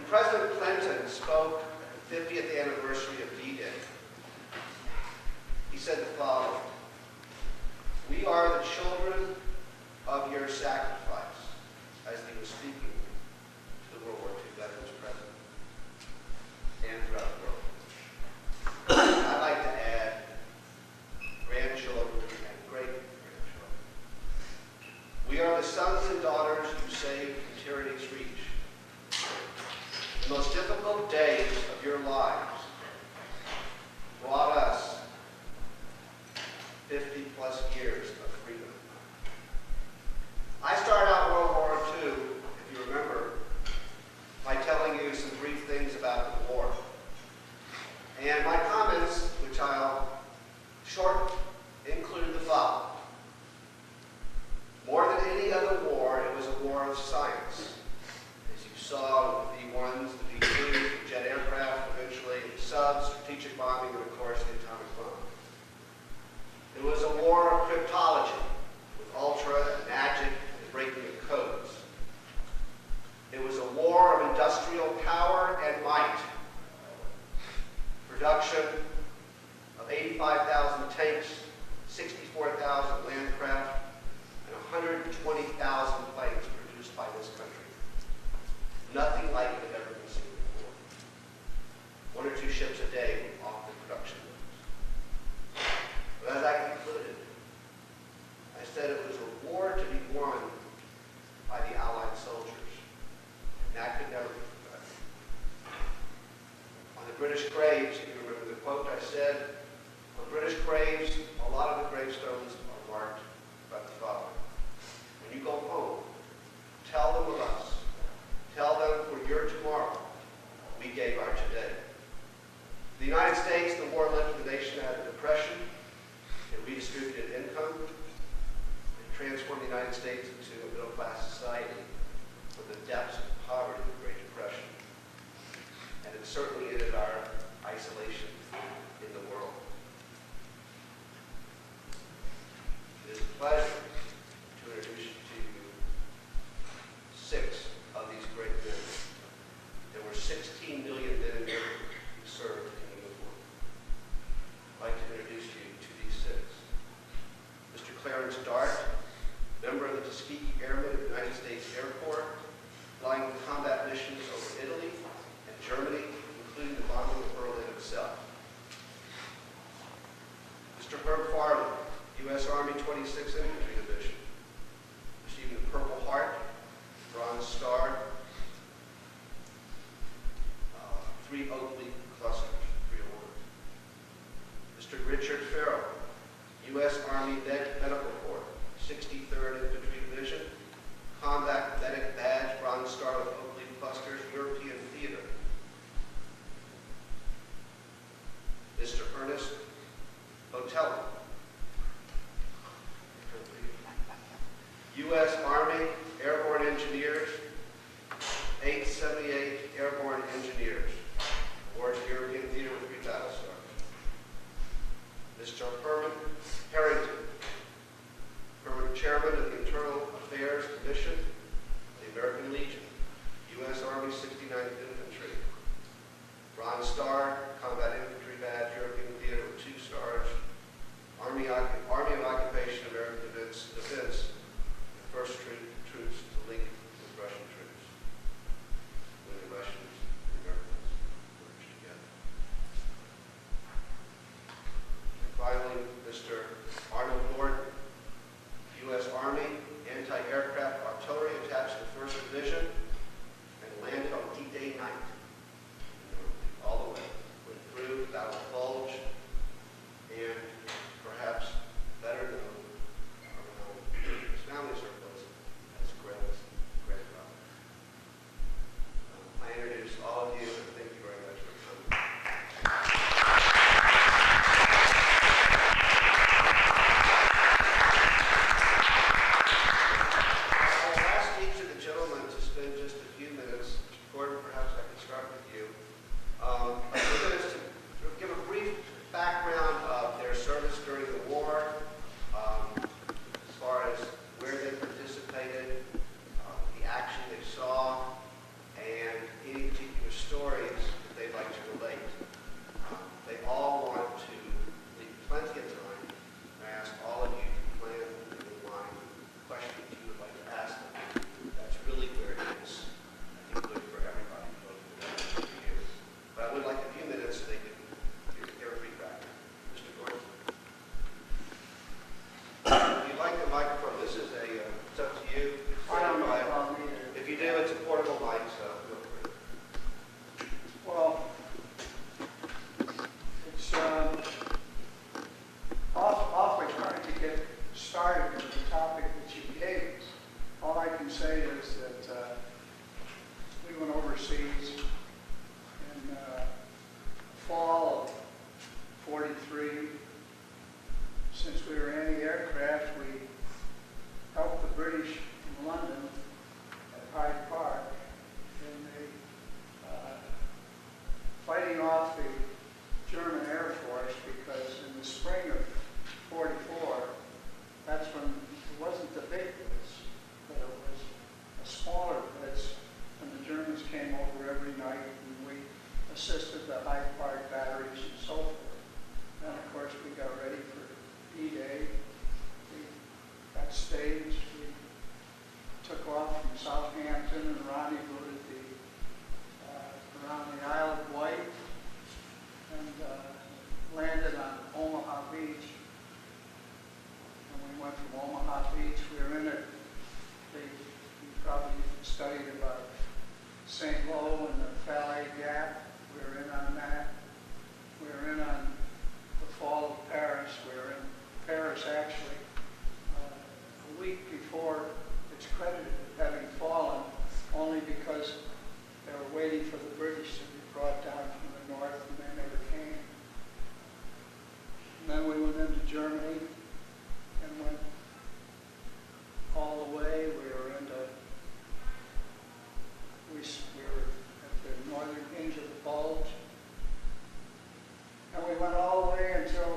President Clinton spoke at the 50th anniversary of D-Day, he said the following: "We are the children of your sacrifice," as he was speaking to the World War II veterans present and throughout the world. I'd like to add grandchildren and great-grandchildren. We are the sons and daughters you saved from tyranny's reach. The most difficult days of your lives brought us 50-plus years of freedom. I started out World War II, if you remember, by telling you some brief things about the war. And my comments, which I'll short, include the following. More than any other war, it was a war of science. As you saw, the V-1s, the V-2s, the jet aircraft, eventually the subs, strategic bombing, and of course the atomic bomb. It was a war of cryptology, with ultra and magic and breaking of codes. It was a war of industrial power and might. Production of 85,000 tanks, 64,000 land craft, and 120,000 planes produced by this country. Nothing like it had ever been seen before. 1 or 2 ships a day off the production lines. But as I concluded, I said it was a war to be won by the Allied soldiers. And that could never be forgotten. On the British graves, if you remember the quote I said, on British graves, a lot of the gravestones are marked by the following. When you go home, tell them of us. Tell them for your tomorrow, we gave our today. The United States, the war lifted the nation out of depression. It redistributed income. It transformed the United States into a middle-class society from the depths of poverty of the Great Depression. And it certainly ended our isolation in the world. It is a pleasure to introduce to you 6 of these great men. There were 16 million men and women who served in uniform. I'd like to introduce you to these 6. Mr. Clarence, member of the Tuskegee Airmen of the United States Air Corps, flying combat missions over Italy and Germany, including the bombing of Berlin itself. Mr. Herb Farley, U.S. Army 26th Infantry Division, receiving the Purple Heart, Bronze Star, 3 Oak Leaf Clusters, 3 awards. Mr. Richard Farrell, U.S. Army Medical Corps, 63rd Infantry Division, Combat Medic Badge, Bronze Star with Oak Leaf Clusters, European Theater. Mr. Ernest Hotaling, U.S. Army Airborne Engineers, 878 Airborne Engineers, awards European Theater with 3 battle stars. Mr. Herman Harrington, Herman, Chairman of the Internal Affairs Commission, the American Legion, U.S. Army 69th Infantry, Bronze Star, Combat Infantry Badge, European Theater with 2 stars, Army of Occupation, American Defense, first troops to link with Russian troops, when the Russians and the Americans merged together. And finally, Mr. Arnold Norton, U.S. Army Anti-Aircraft Artillery, attached to the 1st Division, and landed on D-Day night. All the way. Went through the Battle of Bulge, and perhaps better known, his family circles as Grant's grandfather. I introduce all of you, and thank you very much for coming. I'll ask each of the gentlemen to spend just a few minutes. Gordon, perhaps I can start with you. A few minutes to give a brief background of their service during the war, as far as where they participated, the action they saw, and any particular off the German Air Force because in the spring of '44, that's when it wasn't the big blitz, but it was a smaller blitz, and the Germans came over every night and we assisted the Hyde Park batteries and so forth. Then of course we got ready for D-Day. We got staged. We took off from Southampton and rendezvoused around the Isle of Wight and landed on Omaha Beach. And we went from Omaha Beach. We were in it. You probably studied about St. Lo and the Farley Gap. We were in on that. We were in on the fall of Paris. We were in Paris actually a week before it's credited with having fallen, only because they were waiting for the British to be brought down from the north, and they never came. And then we went into Germany and went all the way. We were at the northern hinge of the Bulge. And we went all the way until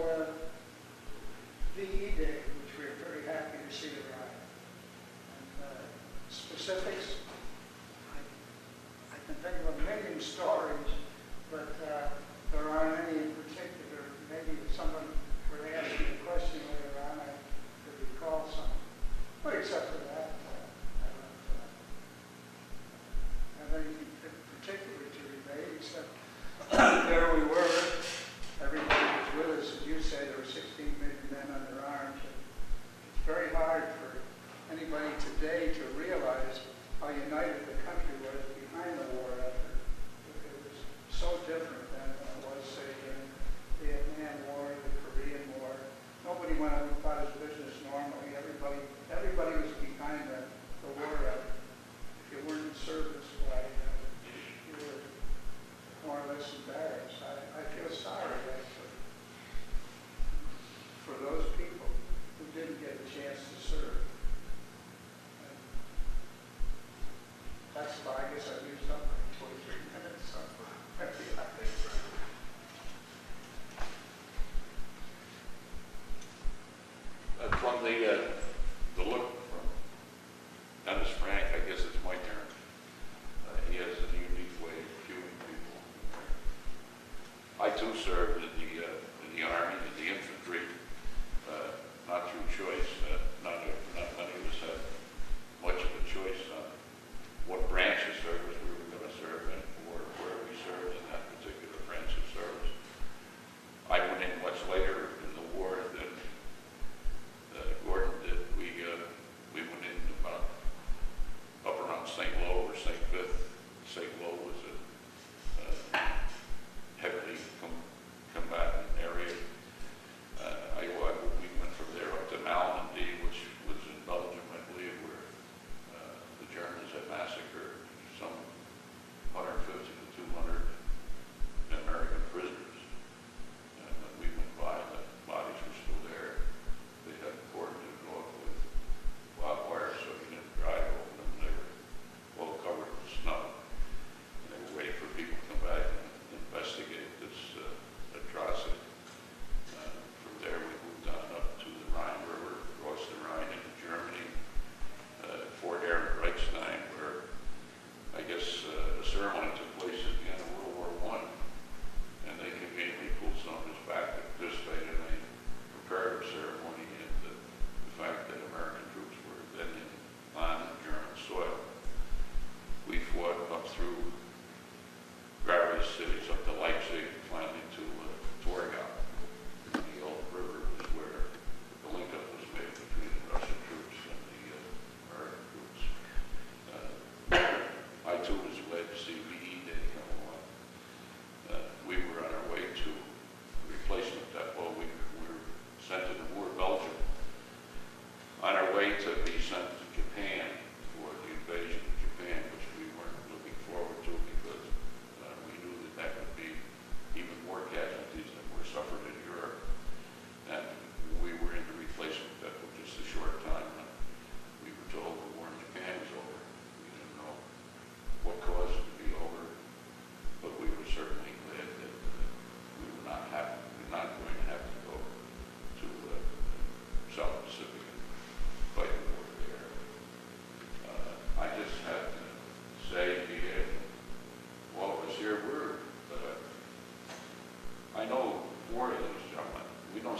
VE Day, which we were very happy to see arrive. And specifics, I can think of a million stories, but there aren't any in particular. Maybe if someone were to ask me a question later on, I could recall some. But except for that, I don't have anything particular to relate, except there we were. Everybody was with us. As you say, there were 16 million men under arms. And it's very hard for anybody today to realize how united the country was behind the war effort. It was so different than it was, say, in the Vietnam War, the Korean War. Nobody went about his business normally. Everybody was behind the war effort. If you weren't in service, why, you were more or less embarrassed. I feel sorry, actually, for those people who didn't get a chance to serve. And that's why I guess I used up like 23 minutes. So I think from the look from Dennis Frank, I guess it's my turn. He has a unique way of viewing people. I too served in the Army, in the Infantry, not through choice. Not many of us had much of a choice on what branch of service we were going to serve in or where we served in that particular branch of service. I went in much later in the war than Gordon did. We went in about up around St. Lo or St. Vith. St. Lo was a heavily combatant area. We went from there up to Malmedy, which was in Belgium, I believe, where the Germans had massacred some 150 to 200 American prisoners. And when we went by, the bodies were still there. They had cordoned it off with barbed wire so you didn't drive over them. They were well covered with snow. And they were waiting for people to come back and investigate this atrocity. From there we moved on up to the Rhine River, across the Rhine into Germany, Fort Reichstein, where I guess a ceremony took place at the end of World War I, and they conveniently pulled some of us back to participate in a preparative ceremony and the fact that American troops were then on German soil. We fought up through various cities, up to Leipzig, and finally to Torgau. The old river is where the link-up was made between the Russian troops and the American troops. I too was led to see VE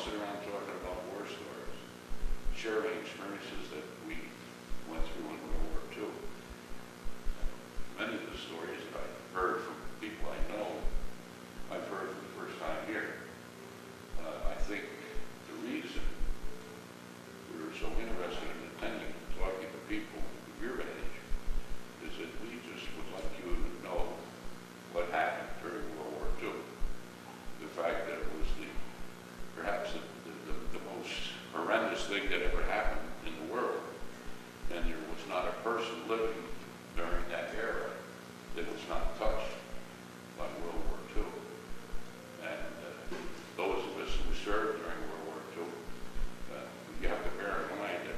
sit around talking about war stories, sharing experiences that we went through in World War II. Many of the stories that I've heard from people I know, I've heard for the first time here. I think the reason we were so interested in attending and talking to people of your age is that we just would like you to know what happened during World War II. The fact that it was perhaps the most horrendous thing that ever happened in the world. And there was not a person living during that era that was not touched by World War II. And those of us who served during World War II, you have to bear in mind that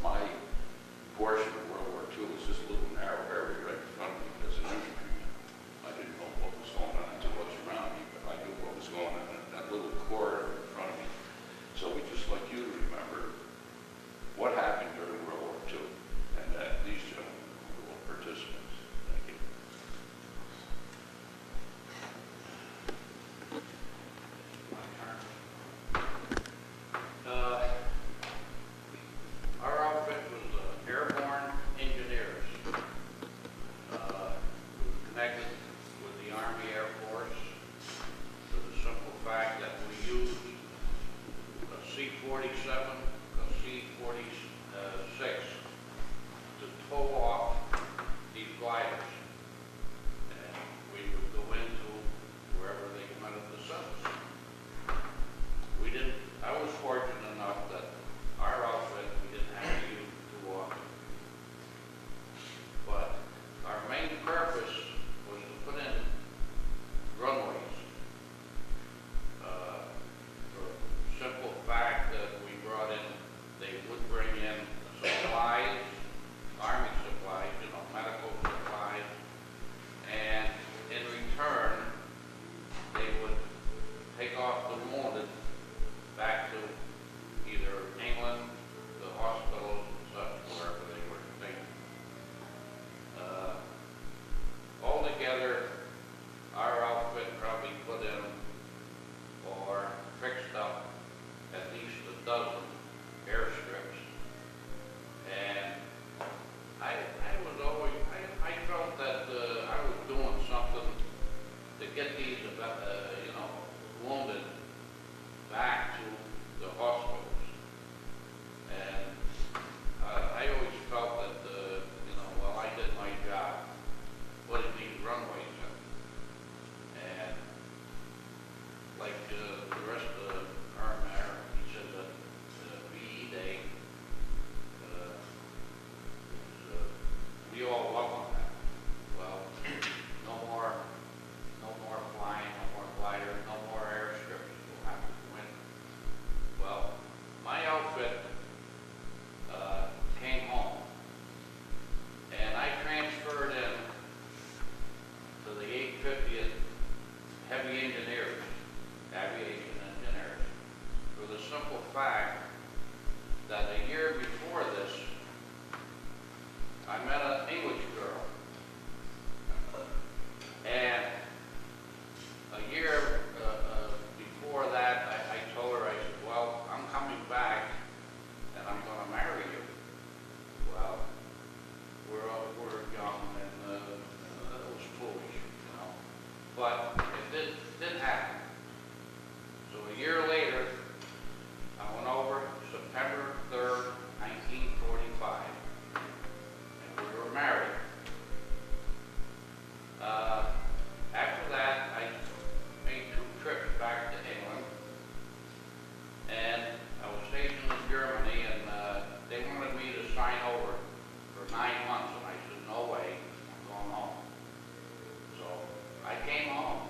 my portion of World War II was this little narrow area right in front of me as an infantryman. I didn't know what was going on until it was around me, but I knew what was going on in that little corridor in front of me. So we just like you to remember what happened during World War II, and that these gentlemen were all participants. Thank you. Our outfit was Airborne engineers. We were connected with the Army Air Force for the simple fact that we used a C-47, a C-46 to tow off these gliders. And we would go into wherever they wanted to send us. We didn't, I was fortunate enough that our outfit, we didn't have to use too often. But our main purpose was to put in runways. For the simple fact that we brought in, they would bring in supplies, Army supplies, medical supplies, and in return, they would take off the wounded back to either England, the hospitals, and such, wherever they were taken. Altogether, our outfit probably put in or fixed up at least a dozen airstrips. And I was always, I felt that I was doing something to get these, wounded back to the hospitals. And I always felt that, I did my job putting these runways in. And like the rest of the Herman, he said that VE Day, we all love on that. Well, no more flying, no more gliders, no more airstrips. We'll have to win. Well, my outfit came home, and I transferred in to the 850th Heavy Engineers, Aviation Engineers, for the simple fact that a year before this, I met an English girl. And a year before that, I told her, I said, well, I'm coming back and I'm going to marry you. Well, we're young and it was foolish, But it did happen. So a year later, I went over September 3rd, 1945, and we were married. After that, I made 2 trips back to England, and I was stationed in Germany, and they wanted me to sign over for 9 months, and I said, no way, I'm going home. So I came home,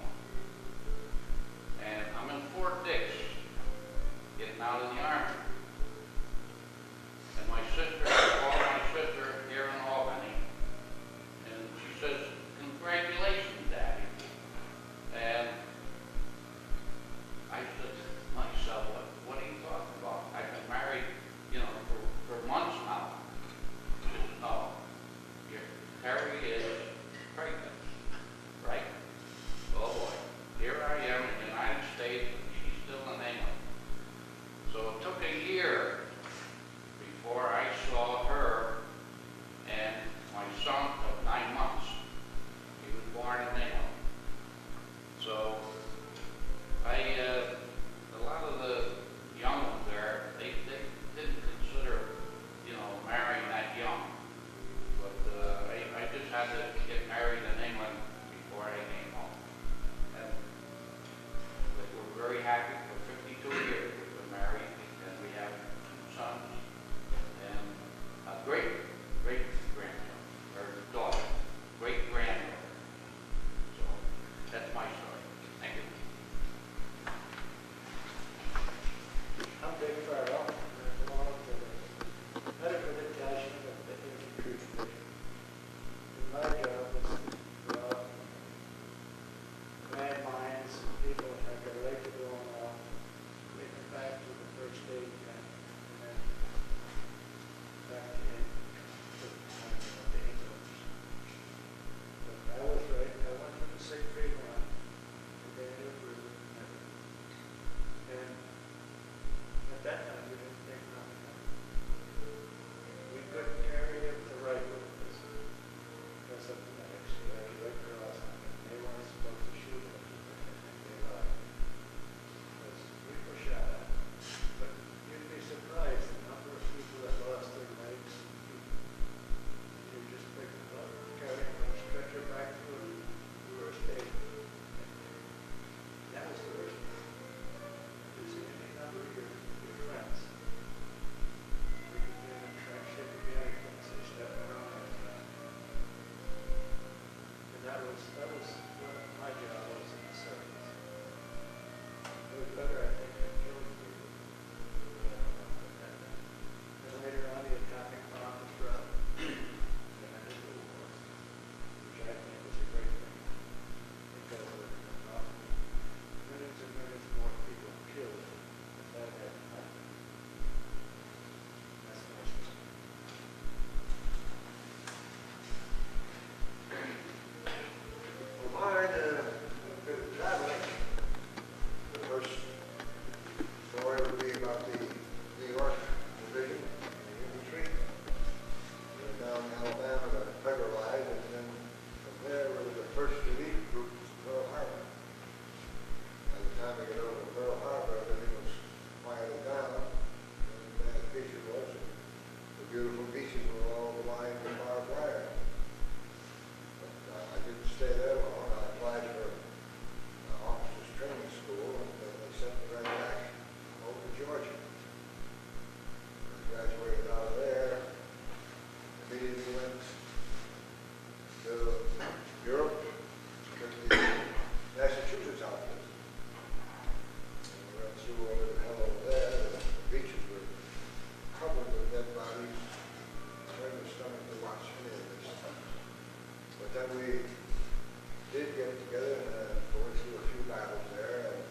did get together and go through a few battles there. And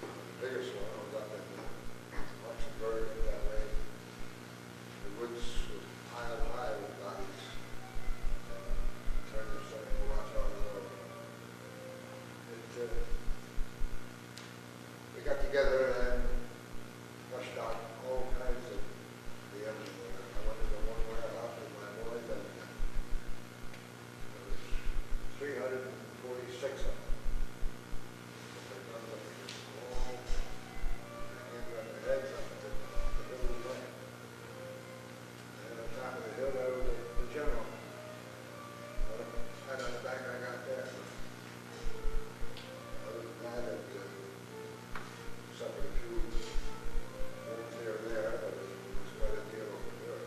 the biggest one was up in Luxembourg that way. The woods were piled high with bodies. Turned to something to watch out for. We got together and flushed out all kinds of the enemy. I went to the one warehouse with my boys and there was 346 of them. They guns up against the wall, their hands on their heads up at the hill of the land. And on top of the hill there was the general. Right on the back I got there. Other than that, it suffered a few wounds here and there, but it was quite a deal over there.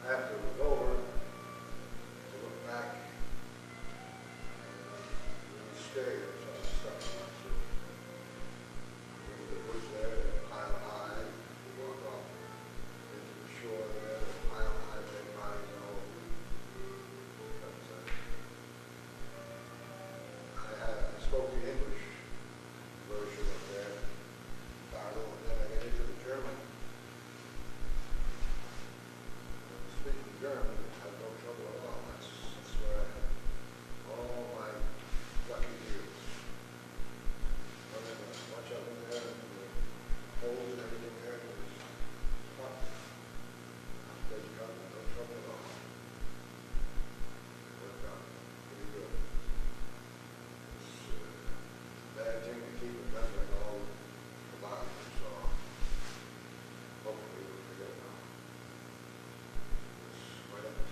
But after it was over, to look back, we stayed or some stuff. The woods there, mile high, we walked off into the shore there, mile high, dead bodies and all. I spoke the English version of that battle, and then I get into the German. Speaking German, I had no trouble at all. That's where I had all my lucky years. Running a bunch of them there, and the holes and everything there, and it was fun. They got no trouble at all. It worked out pretty good. Bad thing to keep remembering all the bodies, so hopefully we'll forget now. It's quite a mess.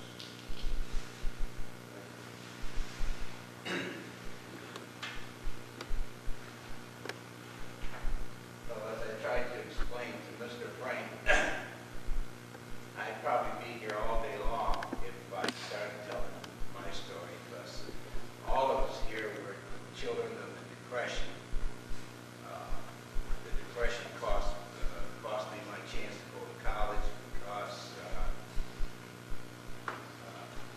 Well, as I tried to explain to Mr. Frank, I'd probably be here all day long if I started telling my story, because all of us here were children of the Depression. The Depression cost me my chance to go to college because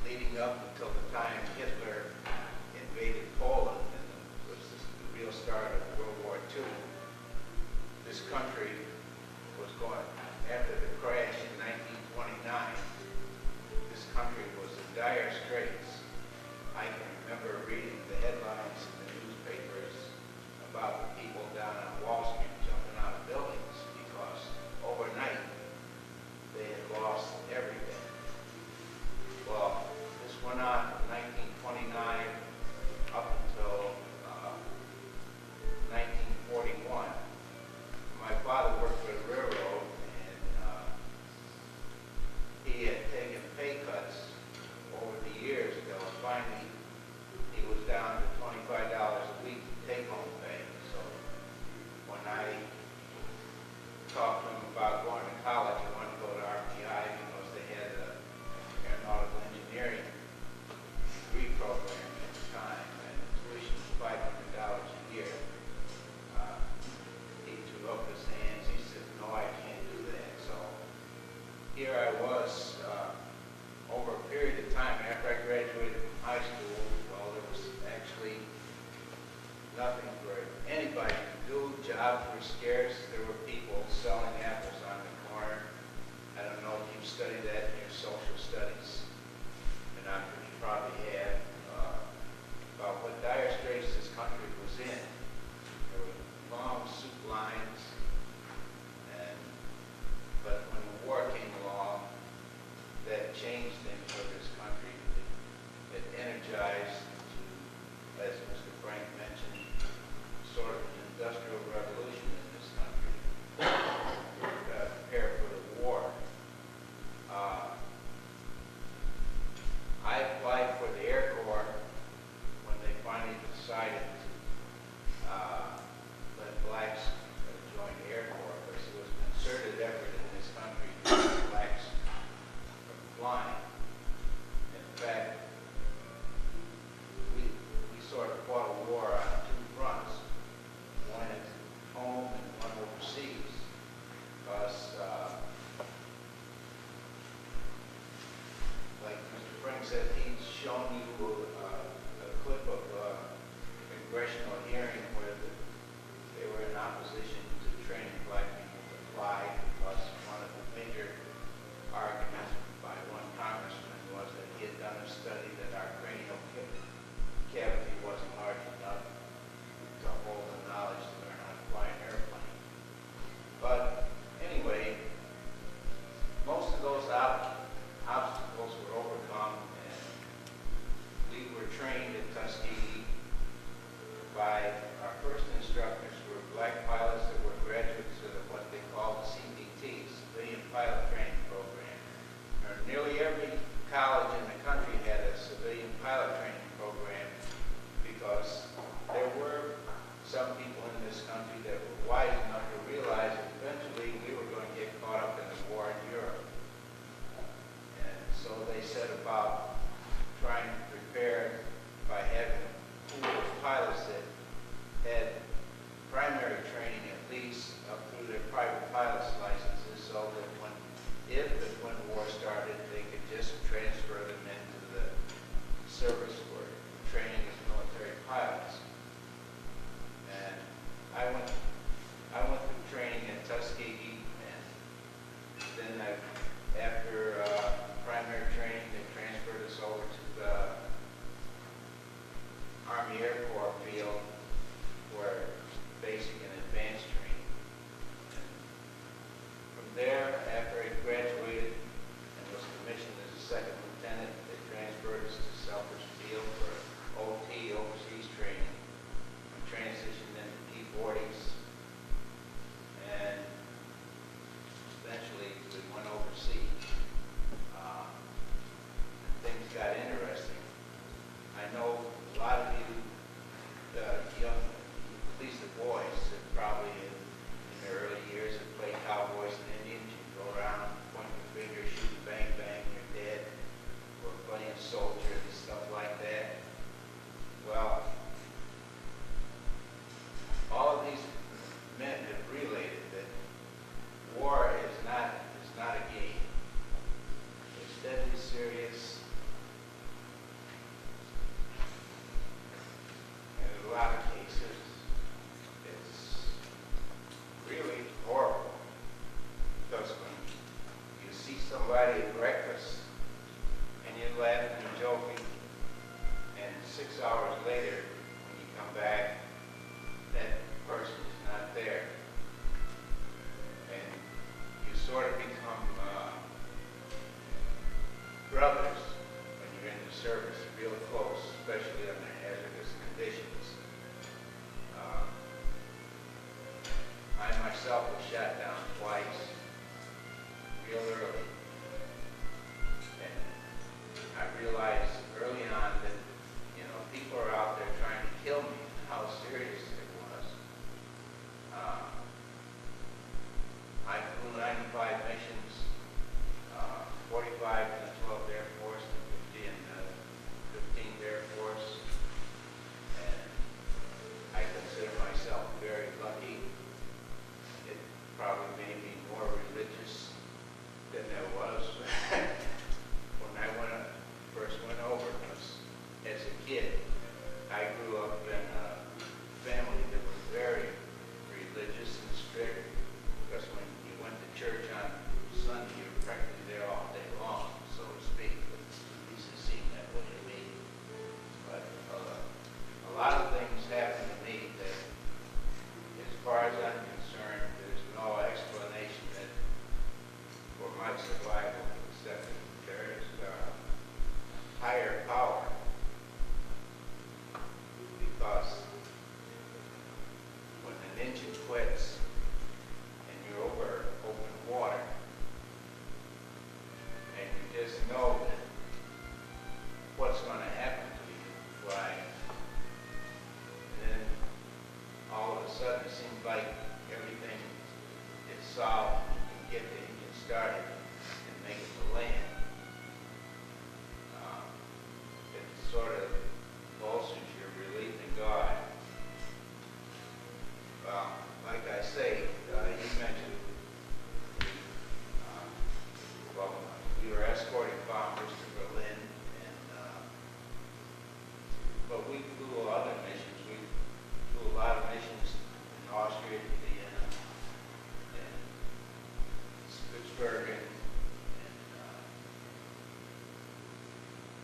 leading up until the time Hitler invaded Poland and was the real start of World War II, this country was going, after the crash in 1929, this country was in dire straits. I can remember reading the headlines in the newspapers about the people down on Wall Street jumping out of buildings because overnight they had lost everything. Well, this went on from 1929 up until 1941. My father worked for the railroad, and he had taken pay cuts over the years until finally he was down to $25 a week take-home pay. So when I talked to him about going to college, he wanted to go to RPI because they had an aeronautical engineering degree program at the time, and the tuition was $500 a year. He threw up his hands. He said, "No, I can't do that." So here I was, over a period of time after I graduated from high school. Well, there was actually nothing for anybody to do. Jobs were scarce. There were people selling apples on the corner. I don't know if you've studied that in your social studies, and I'm sure you probably have, about what dire straits this country was in. There were long soup lines, but when the war came along, that changed things for this country. It energized, as Mr. Frank mentioned, sort of an industrial revolution in this country. Prepare for the war.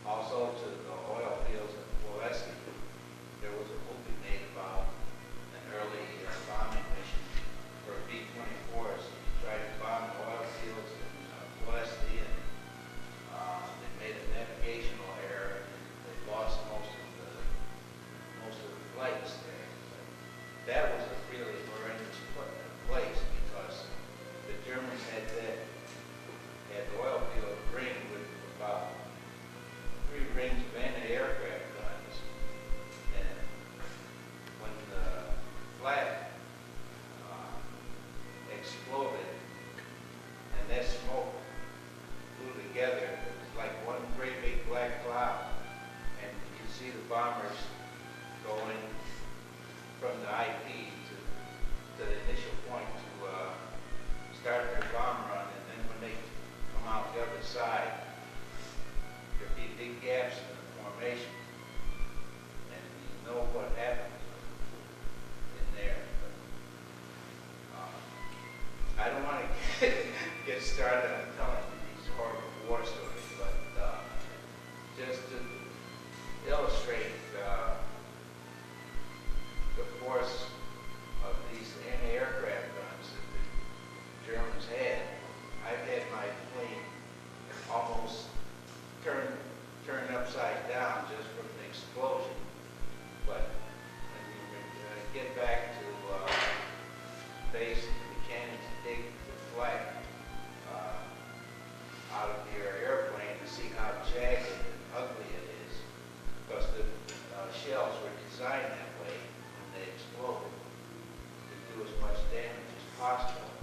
Also to the oil fields in Pulaski, there was a movie made about an early bombing mission for B-24s. Tried to bomb the oil fields in Pulaski, and they made a navigational error, and they lost most of the flights there. But that was a really horrendous place because the Germans had the oil field ringed with about 3 rings of anti-aircraft guns, and when the flat exploded and that smoke flew together, it was like one great big black cloud, and you could see the bombers going from the IP to the initial point to start their bomb run, and then when they come out the other side, there'd be big gaps in the formation, and you know what happened in there. But, I don't want to get started on telling you these horrible war stories, but just to illustrate the force of these anti-aircraft guns that the Germans had. I've had my plane almost turned upside down just from the explosion. But when you get back to base, the mechanics dig the flak out of your airplane to see how jagged and ugly it is, because the shells were designed that way when they exploded to do as much damage as possible.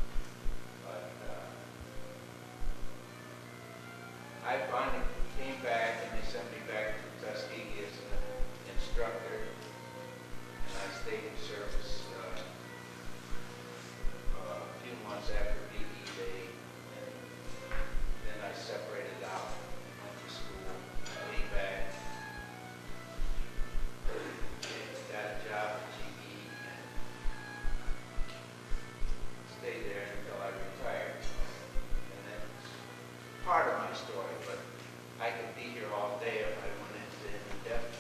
But I finally came back, and they sent me back to Tuskegee as an instructor, and I stayed in service a few months after BE Day, and then I separated out, went to school, came back, got a job at GE, and stayed there until I retired. And that's part of my story, but I could be here all day if I went into any depth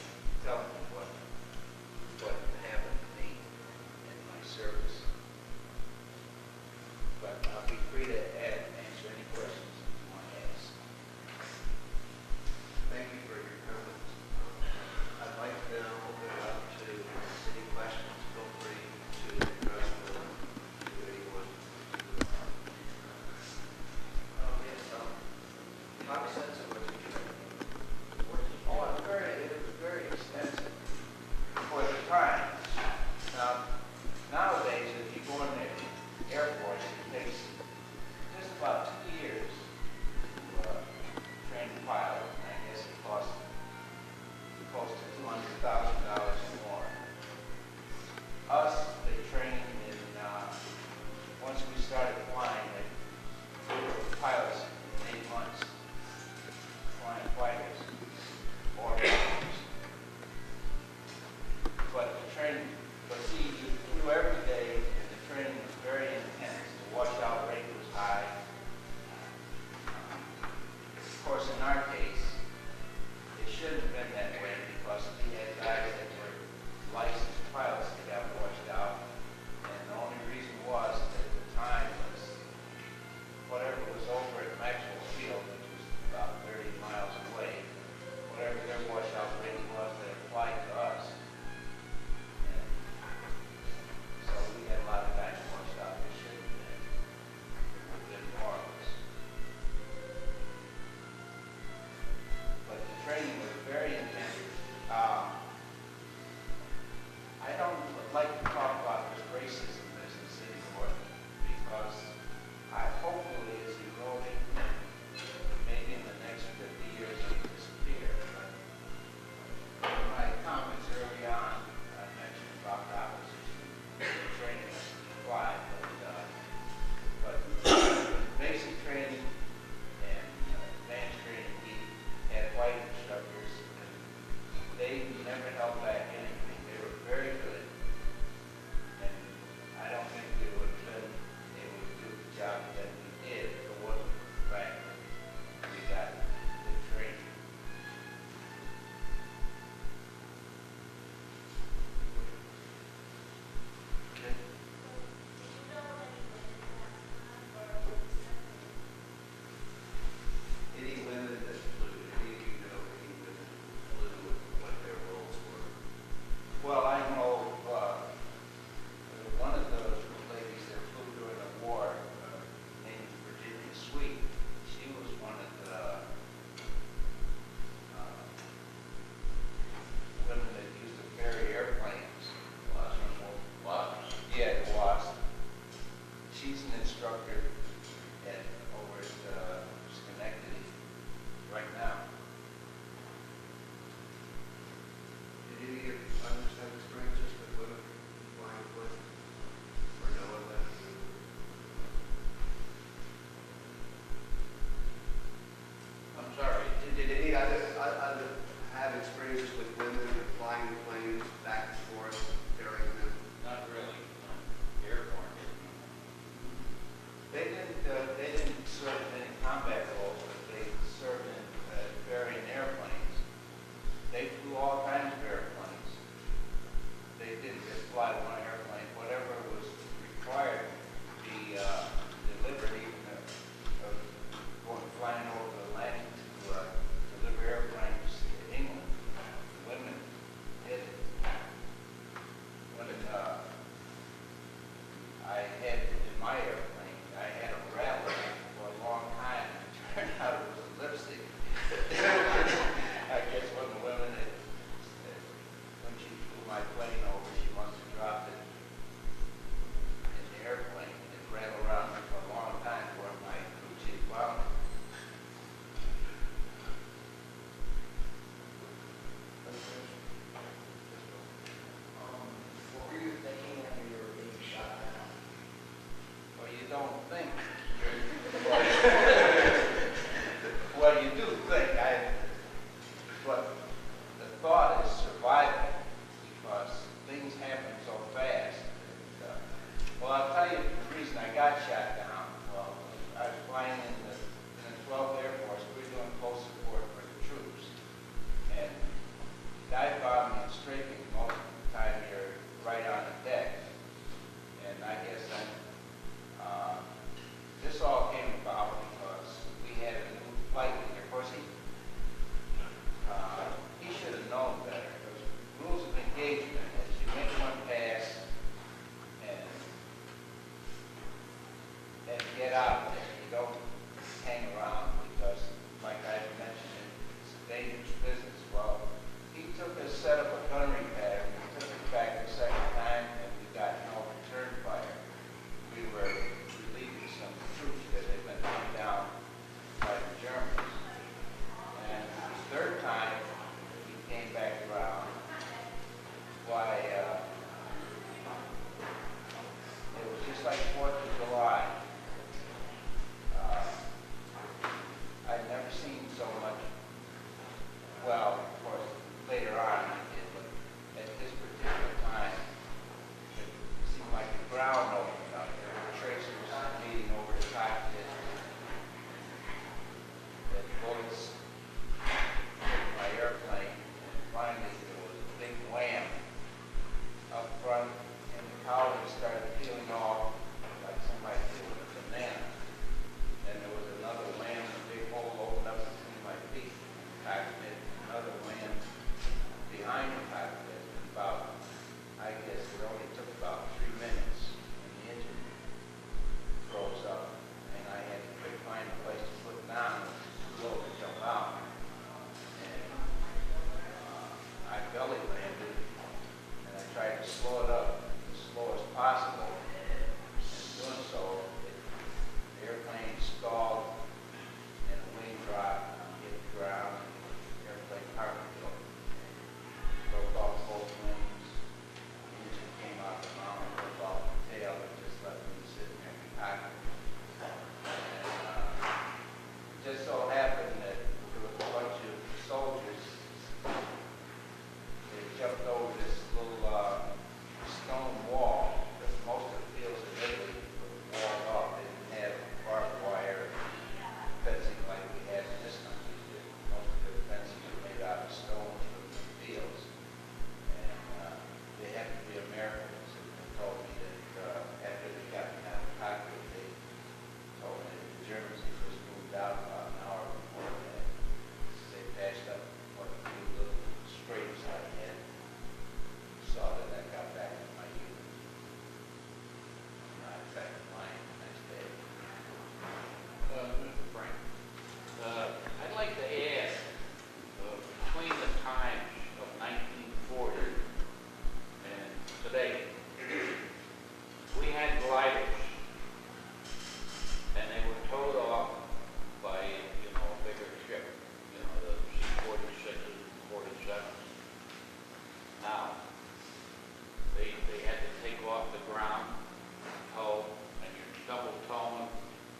telling you what happened to me in my service. But I'll be free to answer any questions you want to ask. Thank you for your comments. I'd like to now open it up to any questions. Feel free to address them to anyone. Yes, how extensive was your training? Oh, it was very extensive for the time. Now, nowadays, if you go in the Air Force, it takes just about 2 years to train a pilot. And I guess it costs close to $200,000 more. Us, they train in, once we started flying, we were pilots in 8 months, flying fighters or airplanes. But the training, see, you flew every day, and the training was very intense. The washout rate was high. Of course, in our case, it shouldn't have been that way because we had guys that were licensed pilots that got washed out, and the only reason was that at the time was whatever was over at Maxwell Field, which was about 30 miles away, whatever their washout rate was that applied to us. And so we had a lot of guys washed out that shouldn't have been more of us. But the training was very intense. I don't like to talk about this racism business anymore because hopefully it's eroding. Maybe in the next 50 years it'll disappear. But in my comments early on, I mentioned about the opposition training us to fly, but basic training and advanced training, we had white instructors, and they never held back anything. They were very good, and I don't think they would have been able to do the job that we did if it wasn't for the fact that we got good training. dangerous business. Well, he took us, set up a gunnery pad, and we took it back the second time, and we got no return fire. We were relieving some troops that had been run down by the Germans. And the third time he came back around, why, it was just like 4th of July. I'd never seen so much, well, of course, later on I did, but at this particular time, it seemed like the ground opened up. There were tracers meeting over the cockpit. The bullets hit my airplane, and finally there was a big wham up front, and the cowling started peeling off like somebody peeling a banana. Then there was another wham, a big hole opened up between my feet and the cockpit, another wham behind the cockpit. About, I guess it only took about 3 minutes, and the engine froze up, and I had to quick find a place to put down, slow to jump out. And I belly landed, and I tried to slow it up as slow as possible. And doing so, the airplane stalled, and the wing dropped, and hit the ground, and the airplane partly broke off both wings. The engine came out the mountain, broke off the tail, and just left me sitting there in the cockpit. And it just so happened that there was a bunch of soldiers. They jumped over this little stone wall, because most of the fields in Italy were walled off. They didn't have barbed wire fencing like we had in this country. Most of their fencing was made out of stones from the fields. And they happened to be Americans, and they told me that after they got me out of the cockpit, they told me that the Germans had just moved out about an hour before that. They patched up what a few little scrapes I had. Saw that I got back to my unit. And I was back to mine the next day. Mr. Frank, I'd like to add, between the times of 1940 and today, we had gliders, and they were towed off by, a bigger ship, the C-46s and 47s. Now, they had to take off the ground, tow, and you're double towing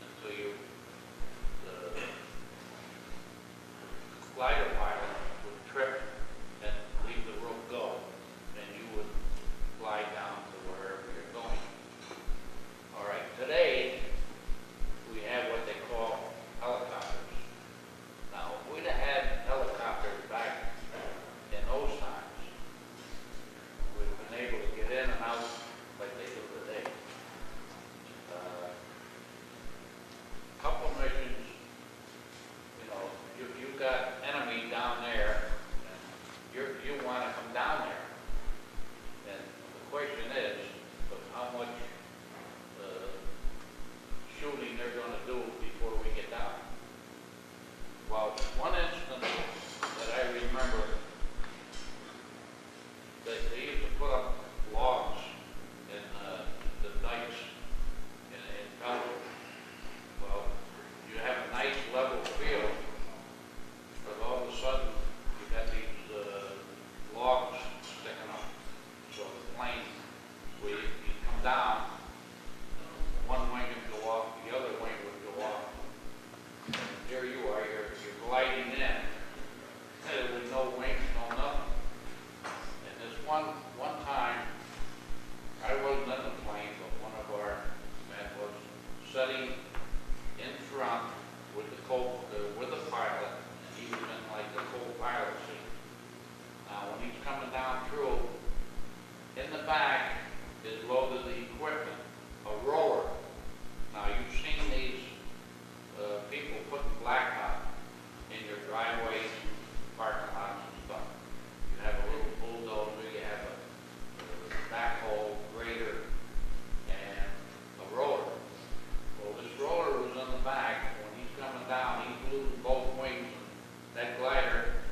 until the glider pilot would trip and leave the rope go, and you would fly down to wherever you're going. All right, today we have what they call helicopters. Now, if we'd have had helicopters back in those times, we'd have been able to get in and out like they do today. Couple missions, you've got enemy down there, and you want to come down there. And the question is, how much shooting they're going to do before we get down. Well, one instance that I remember, that they used to put up logs in the dikes in Belgium. Well, you have a nice level field, but all of a sudden you got these logs sticking up. So the plane, you come down, one wing would go off, the other wing would go off. And there you are, you're gliding in with no wings, no nothing. And this one time, I wasn't in the plane, but one of our men was sitting in front with the pilot, and he was in like the co-pilot seat. Now, when he's coming down through, in the back is loaded the equipment, a roller. Now, you've seen these people putting blacktop in your driveways, parking lots and stuff. You have a little bulldozer, you have a backhoe, grader, and a roller. Well, this roller was in the back. When he's coming down, he's losing both wings. That glider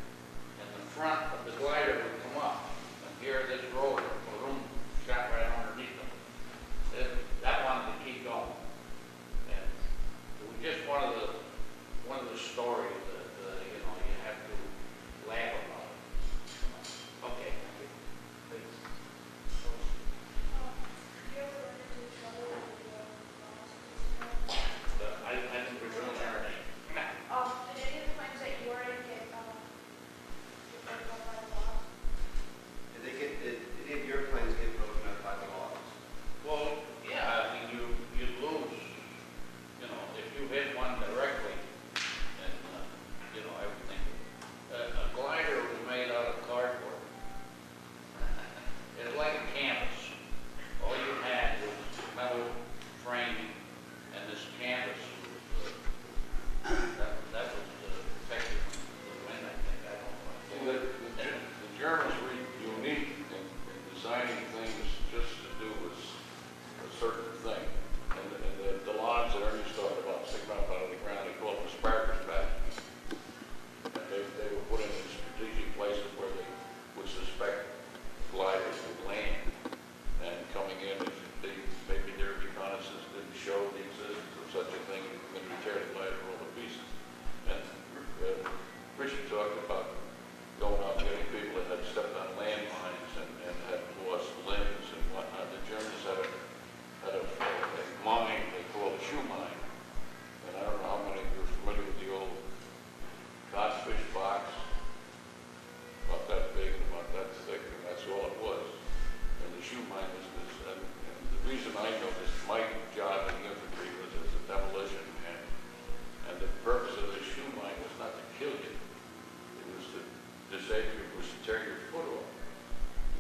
say to you was to tear your foot off,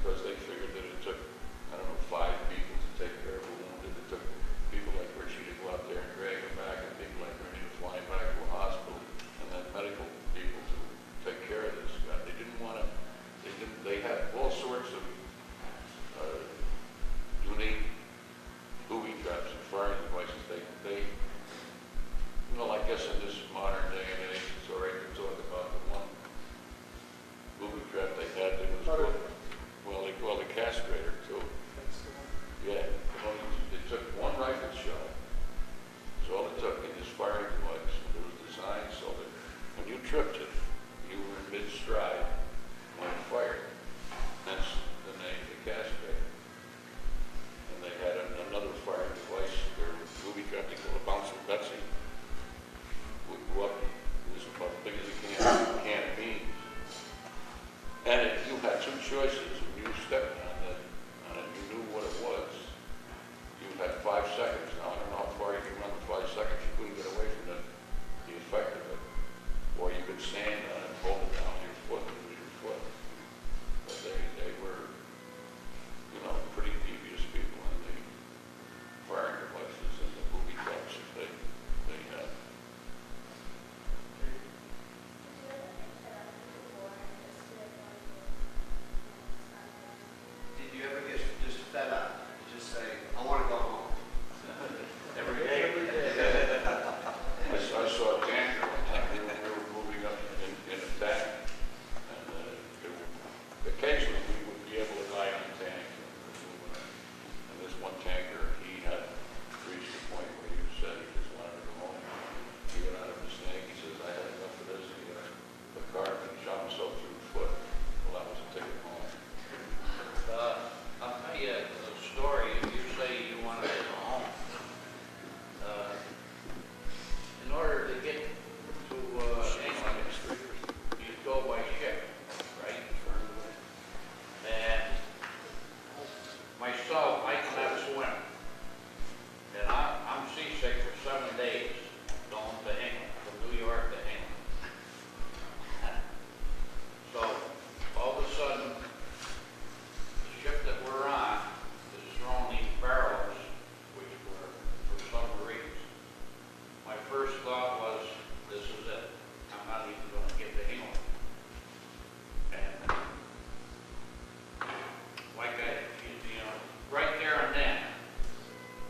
because they figured that it took, I don't know, 5 people to take care of a wounded. It took people like Richie to go out there and drag him back, and people like Richie to fly him back to a hospital, and then medical people to take care of this guy. They didn't want to, they had all sorts of unique booby traps and firing devices. They, you know, I guess in this modern day and age, it's all right to talk about the one booby trap they had that was called, well, they called a castrator too. Yeah, they took one rifle shot. That's all it took in this firing device. It was designed so that when you tripped it, you were in mid-stride when it fired. Hence the name, the castrator. And they had another firing device, their booby trap, they called a Bouncing Betsy. Would go up, it was about as big as a can of beans. And if you had 2 choices, when you stepped on it, you knew what it was. You had 5 seconds. Now, I don't know how far you can run in 5 seconds. You couldn't get away from the effect of it. Or you could stand on it and hold it down with your foot and lose your foot. But they were, you know, pretty devious people in the firing devices and the booby traps that they had. Did you ever get just fed up? Just say, I want to go home. Every day. I saw a tanker one time. We were moving up in a tank. And occasionally we would be able to die on a tank. And this one tanker, he had reached the point where he said he just wanted to go home. He got out of his tank. He says, I had enough of this. He got the car and shot himself through the foot. Well, that was a ticket home. I'll tell you a story. You say you want to go home. In order to get to England, you go by ship, right? And myself, I cannot swim. And I'm seasick for 7 days going to England, from New York to England. So all of a sudden, the ship that we're on is throwing these barrels, which were for submarines. My first thought was, this is it. I'm not even going to get to England. And like you know, right there and then,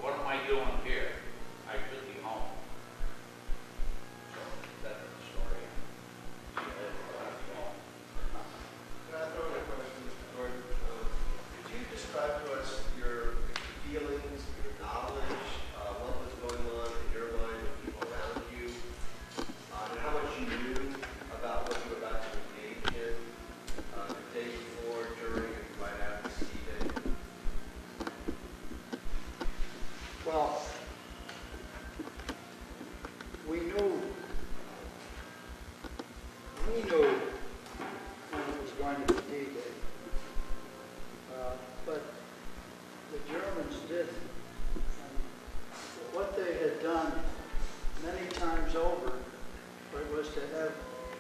what am I doing here? I should be home. So that's the story. Can I throw in a question, Mr. Gordon? Could you describe to us your feelings, your knowledge, what was going on in your mind with people around you, and how much you knew about what you were about to engage in the day before, during, and right after D-Day? Well, we knew when it was going to be D-Day. But the Germans didn't. And what they had done many times over was to have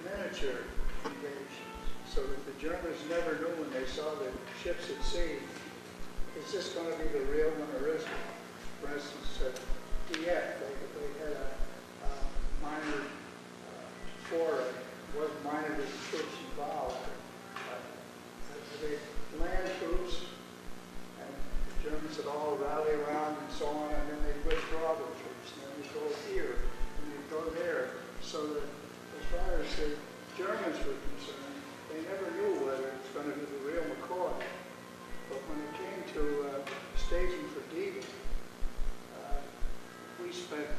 miniature invasions, so that the Germans never knew when they saw the ships at sea, is this going to be the real one or isn't it? For instance, DF, they had a minor foray. It wasn't minor to the troops involved. They land troops, and the Germans would all rally around and so on, and then they'd withdraw the troops, and then they'd go here, and they'd go there, so that as far as the Germans were concerned, they never knew whether it's going to be the real McCoy. But when it came to staging for D-Day, we spent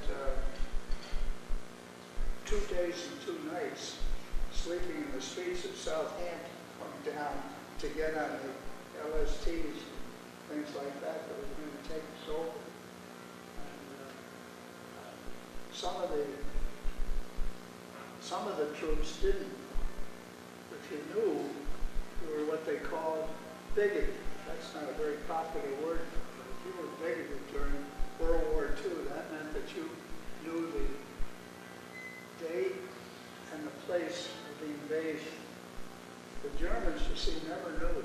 2 days and 2 nights sleeping in the streets of Southampton, going down to get on the LSTs and things like that that were going to take us over. And some of the troops didn't. If you knew, you were what they called bigoted. That's not a very popular word, but if you were bigoted during World War II, that meant that you knew the date and the place of the invasion. The Germans, you see, never knew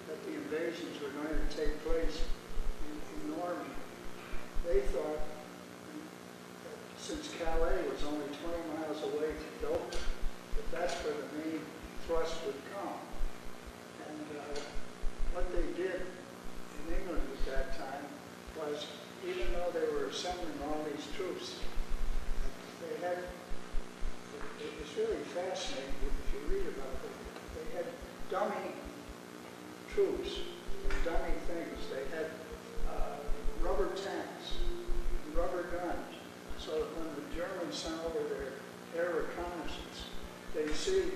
that the invasions were going to take place in Normandy. They thought that since Calais was only 20 miles away from Dover, that that's where the main thrust would come. And what they did in England at that time was, even though they were assembling all these troops, they had, it was really fascinating if you read about it. They had dummy troops, dummy things. They had rubber tanks, rubber guns, so that when the Germans sent over their air reconnaissance, they'd see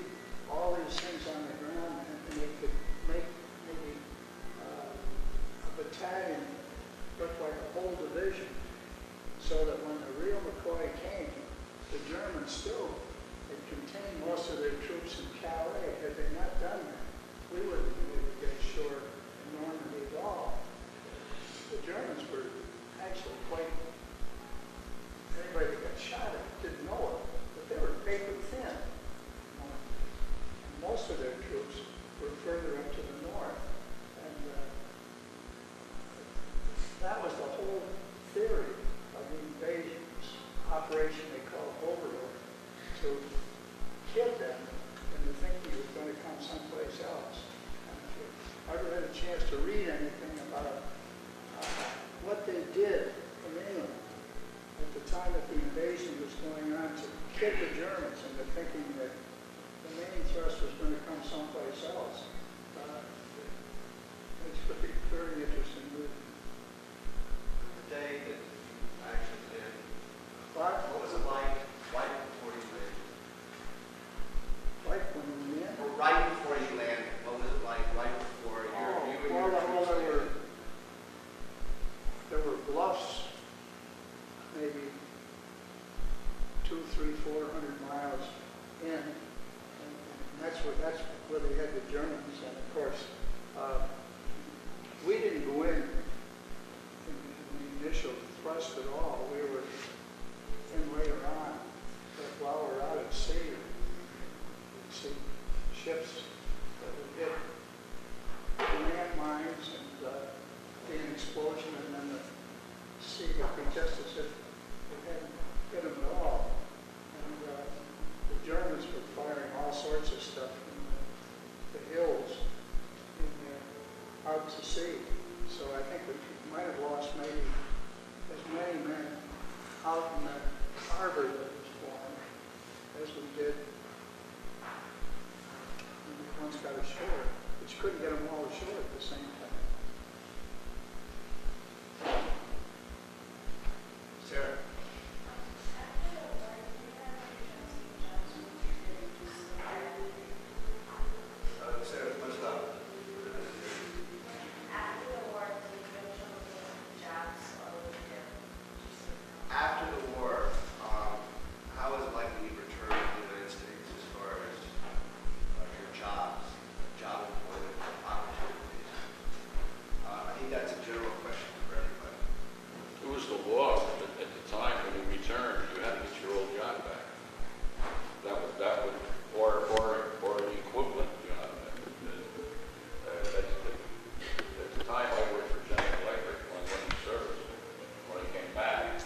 all these things on the ground, and they could make maybe a battalion look like a whole division, so that when the real McCoy came, the Germans still had contained most of their troops in Calais. Had they not done that, we wouldn't be able to get ashore in Normandy at all. The Germans were actually quite, anybody that got shot at didn't know it, but they were paper thin. And most of their troops were further up to the north. And that was the whole theory of the invasions, operation they called Overlord, to kid them into thinking it was going to come someplace else. And if you ever had a chance to read anything about what they did in England at the time that the invasion was going on to kid the Germans into thinking that the main thrust was going to come someplace else. It's pretty very interesting movie. The day that you actually did, What what was it like right before you landed? like when we went in? Or right before you landed, what was it like right before you and your troops landed? There were bluffs, maybe 200, 300, 400 miles in, and that's where they had the Germans. And of course, we didn't go in the initial thrust at all. We were in later on, but while we're out at sea, we'd see ships that would hit landmines and be an explosion, and then the sea would be just as if it hadn't hit them at all. And the Germans were firing all sorts of stuff from the hills in there out to sea. So I think we might have lost maybe as many men out in the harbor that was formed as we did when we once got ashore, but you couldn't get them all ashore at the same time. Sarah? Sarah, what's up? After the war, how was it like when you returned to the United States as far as your jobs, job employment opportunities? I think that's a general question for everybody. It was the law at the time when you returned, you had to get your old job back. That would, or the equivalent job. At the time I worked for General Electric when I went in service. When I came back,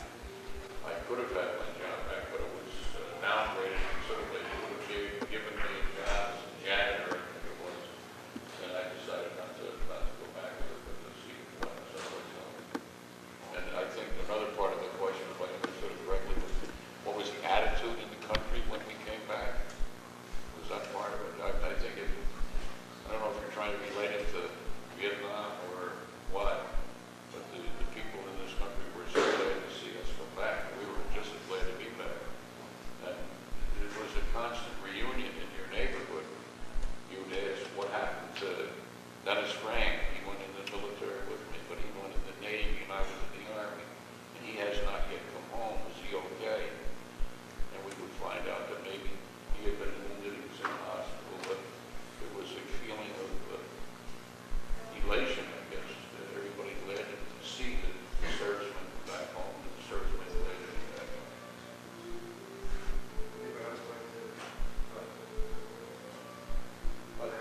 I could have had my job back, but it was downgraded considerably. It would have given me a job as a janitor, I think it was. And I decided not to go back to it, but to see what someplace else. And I think another part of the question, if I understood it correctly, was what was the attitude in the country when we came back? Was that part of it? I think I don't know if you're trying to relate it to Vietnam or what, but the people in this country were so glad to see us come back. We were just as glad to be back. And it was a constant reunion in your neighborhood. You would ask what happened to Dennis Frank. He went in the military with me, but he went in the Navy and I was in the Army. And he has not yet come home. Is he okay? And we would find out that maybe he had been wounded, he was in the hospital, but it was a feeling of elation, I guess, that everybody glad to see the servicemen back home, and the servicemen glad to be back home. Anybody else like to? Well,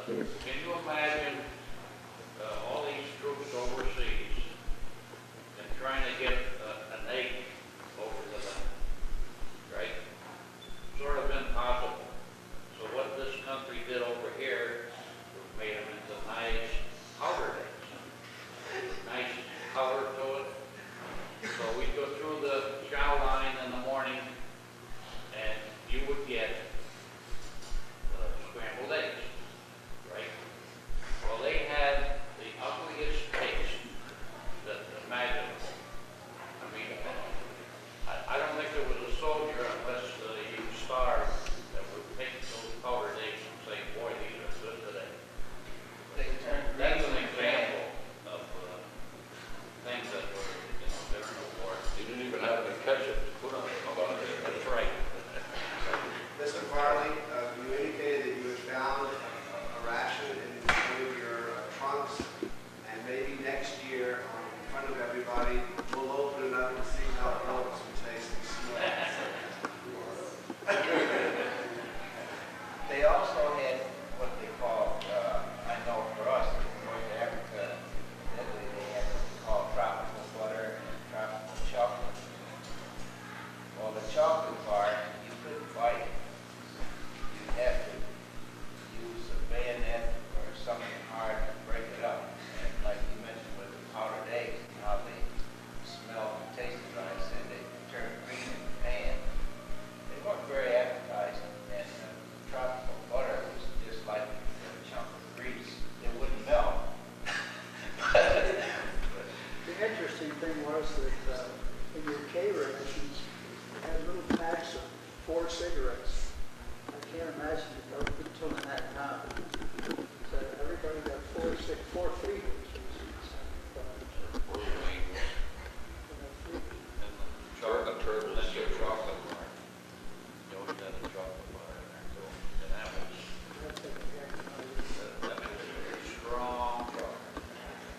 Can you imagine all these troops overseas and trying to get an egg over to them, right? Sort of impossible. So what this country did over here was made them into nice colored eggs. Nice color to it. So we go through the chow line in the morning and you would get scrambled eggs, right? Well, they had the ugliest taste that imaginable. I mean, I don't think there was a soldier, unless he was starved, that would take those colored eggs and say, boy, these are good today. They turned That's green an and example of things that were, during the war. You didn't even have any ketchup to put on it. That's right. Mr. Farley, you indicated that you had found a ration in one of your trunks, and maybe next year, in front of everybody, we'll open it up and see how it looks and tastes and smells. They also had what they call, I know for us, in North Africa, Italy, they had what they call tropical butter and tropical chocolate. Well, the chocolate bar, you couldn't buy it. You'd have to use a bayonet or something hard to break it up. And like you mentioned with the powdered eggs, and how they smell and taste nice, and they turn green in the pan. They weren't very appetizing, and tropical butter was just like a chunk of grease. It wouldn't melt. The interesting thing was that in your K rations, you had little packs of 4 cigarettes. I can't imagine the government doing that now. So everybody got 4 fleeters. Chocolate turbos. That's your chocolate bar. You always had a chocolate bar in there too. And that was very strong chocolate.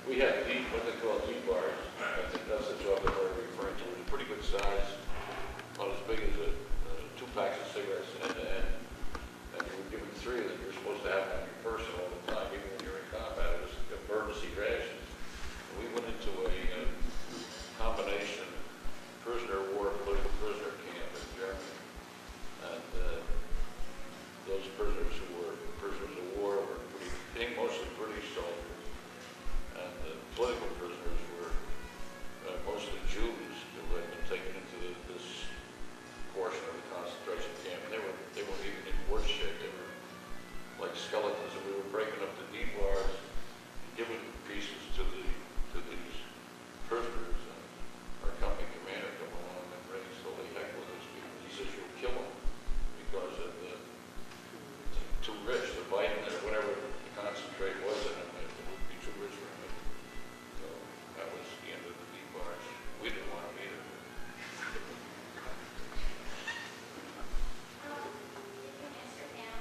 We had deep, what they call deep bars. I think that's the chocolate bar you're referring to. It was a pretty good size, about as big as 2 packs of cigarettes. And you were given 3 of them. You're supposed to have them on your person all the time, even when you're in combat. It was emergency rations. And we went into a combination prisoner of war, political prisoner camp in Germany. And those prisoners who were prisoners of war were mostly British soldiers. And the political prisoners were mostly Jews who had been taken into this portion of the concentration camp. And they weren't even in worse shape. They were like skeletons, and we were breaking up the deep bars and giving pieces to these prisoners. Our company commander come along and raised the heck with us because he says you'll kill them because of too rich, the vitamin or whatever the concentrate was in them, it would be too rich for him. So that was the end of the deep bars. We didn't want them either. You can answer now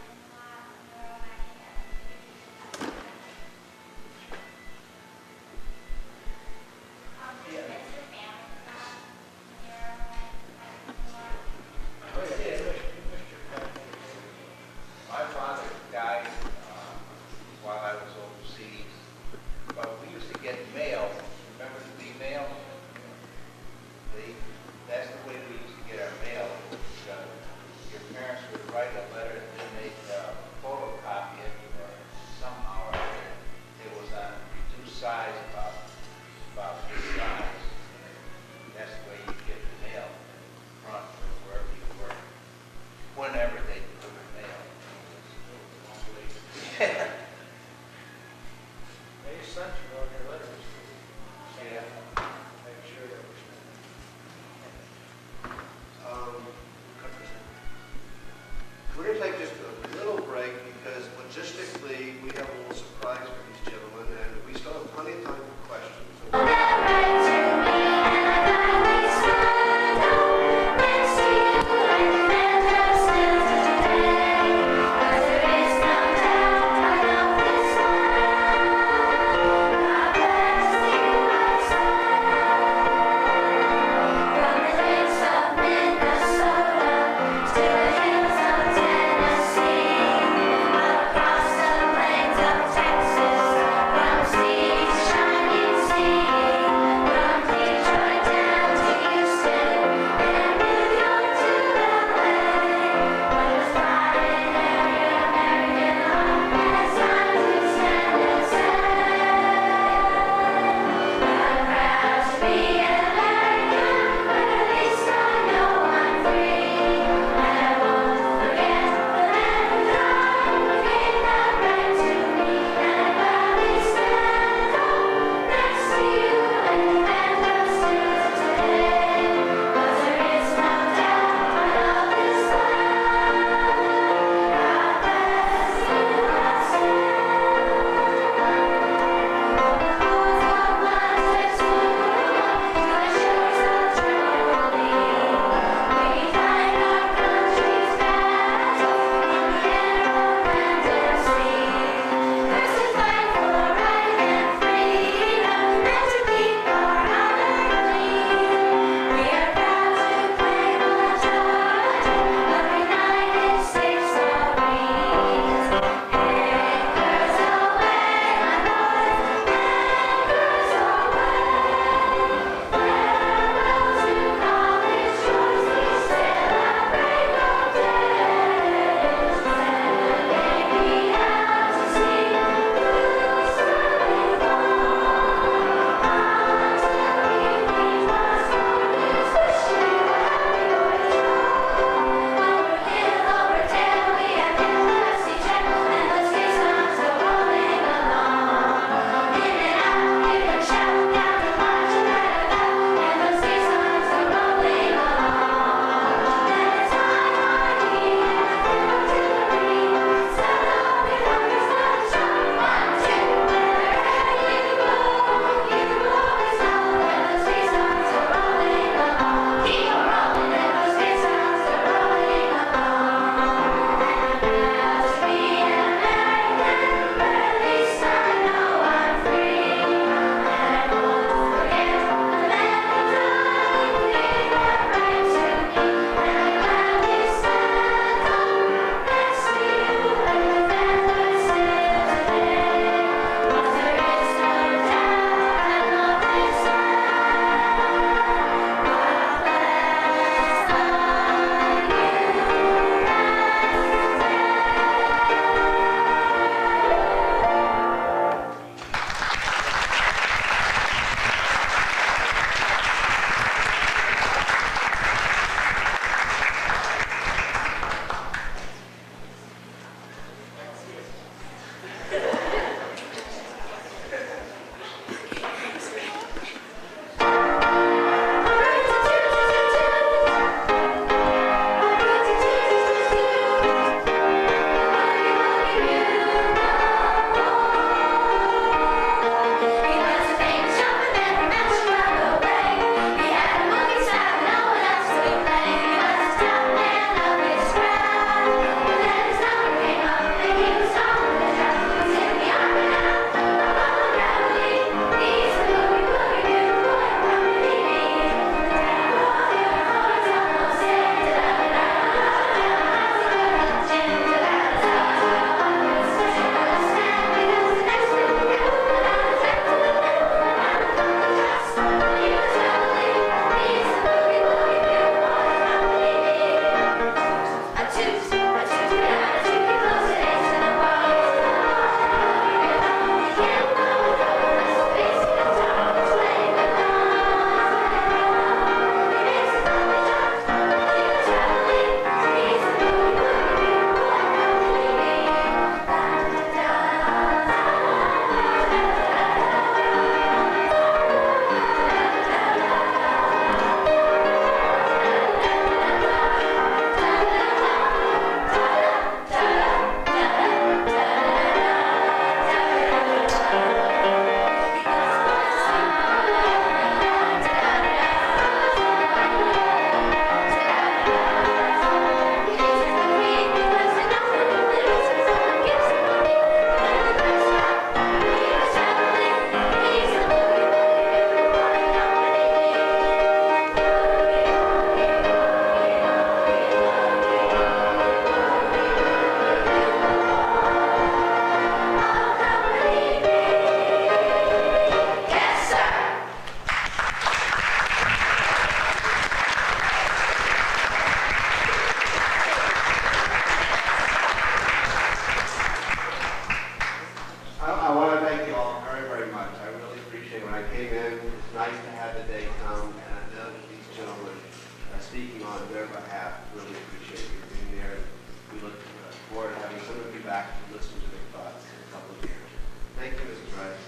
back to listen to their thoughts in a couple of years. Thank you, Mrs. Rice.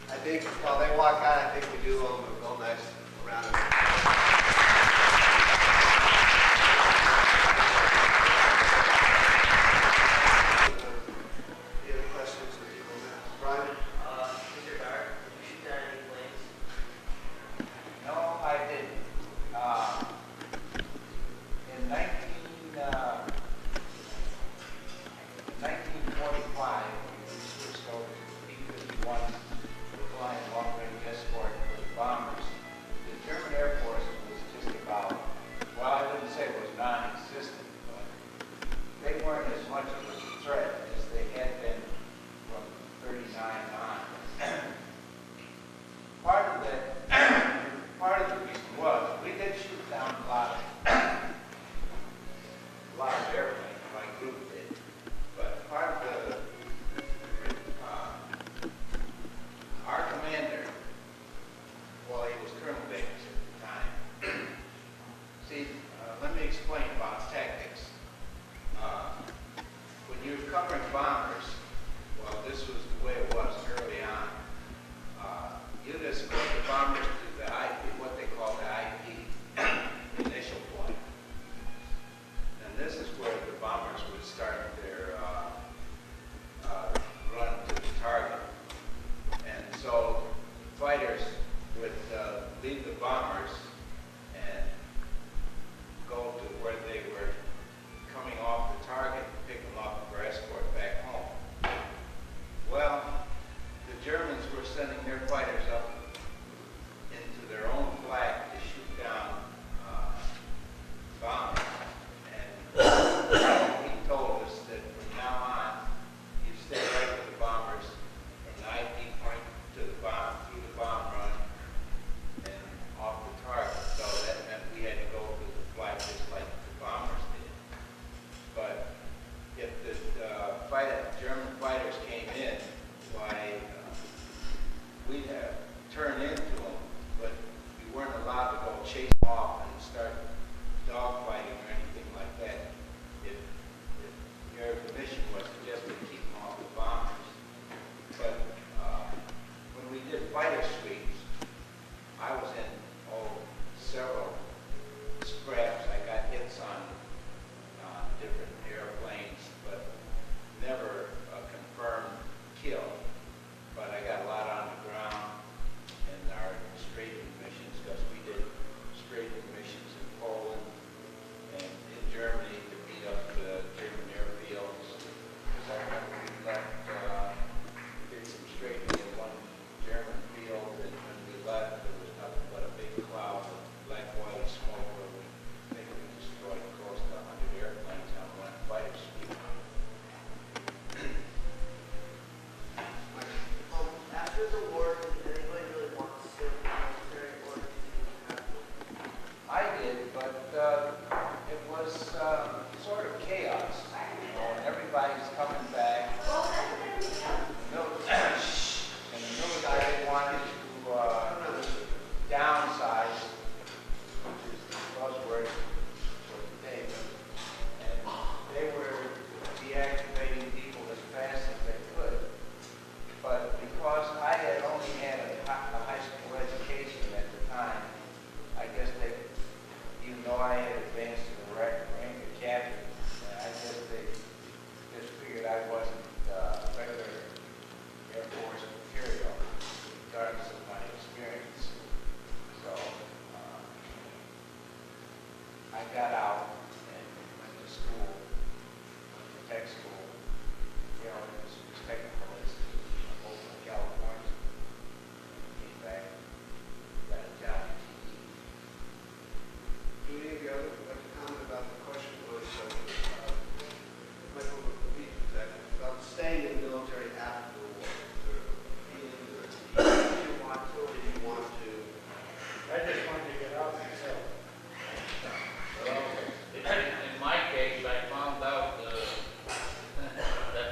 I think while they walk out, I think we do owe them a real nice round of Any other questions that you want to ask? Brian? Mr. Dart, did you shoot down any planes? No, I didn't. In 1945, we switched over to B-51 flying long-range escort for the bombers. The German Air Force was just about, well, I wouldn't say it was non-existent, but they weren't as much of a threat as they had been from 39 on. Part of the reason was we did shoot down a lot of airplanes, my group did. But part of our commander, well, he was Colonel Davis at the time. See, let me explain about tactics. When you're covering bombers, well, this was the way it was early on. You'd escort the bombers to the IP, what they call the IP, initial point. And this is where the bombers would start their run to the target. And so fighters would lead the bombers and go to where they were coming off the target and pick them up for escort back home. Well, the Germans were sending their fighters up into their own flag to shoot down bombers. And he told us that from now on, you stay right with the bombers from the IP point to the bomb, through the bomb run, and off the target. So that meant we had to go with the flag just like the bombers did. But if the German fighters came in, why, we'd have turned into them, but we weren't allowed to go chase them off and start dogfighting or anything like that. If your mission was just to keep them off the bombers. But when we did fighter sweeps, I was in several scraps. I got hits on different airplanes, but never a confirmed kill. But I got a lot on the ground in our straightening missions, because we did straightening missions in Poland and in Germany to beat up the German airfields. Because I remember we did some straightening in one German field, and when we left, there was nothing but a big cloud of black oil smoke where we think we destroyed close to 100 airplanes on one fighter sweep. After the war, did anybody really want to serve in the military, or did you have to? I did, but it was sort of chaos. You know, and everybody's coming back. And the military wanted to downsize, which is the buzzword for today. And they were deactivating people as fast as they could. But because I had only had a high school education at the time, I guess they, even though I had advanced to the rank of captain, I guess they just figured I wasn't regular Air Force material, regardless of my experience. So I got out and went to school, went to tech school, Ernest Technical Institute in Oakland, California. Came back, got a job at GE. Do any of you other like to comment about the question was, Michael, repeat that, about staying in the military after the war? Did you want to, or did you want to? I just wanted to get out myself. In my case, I found out that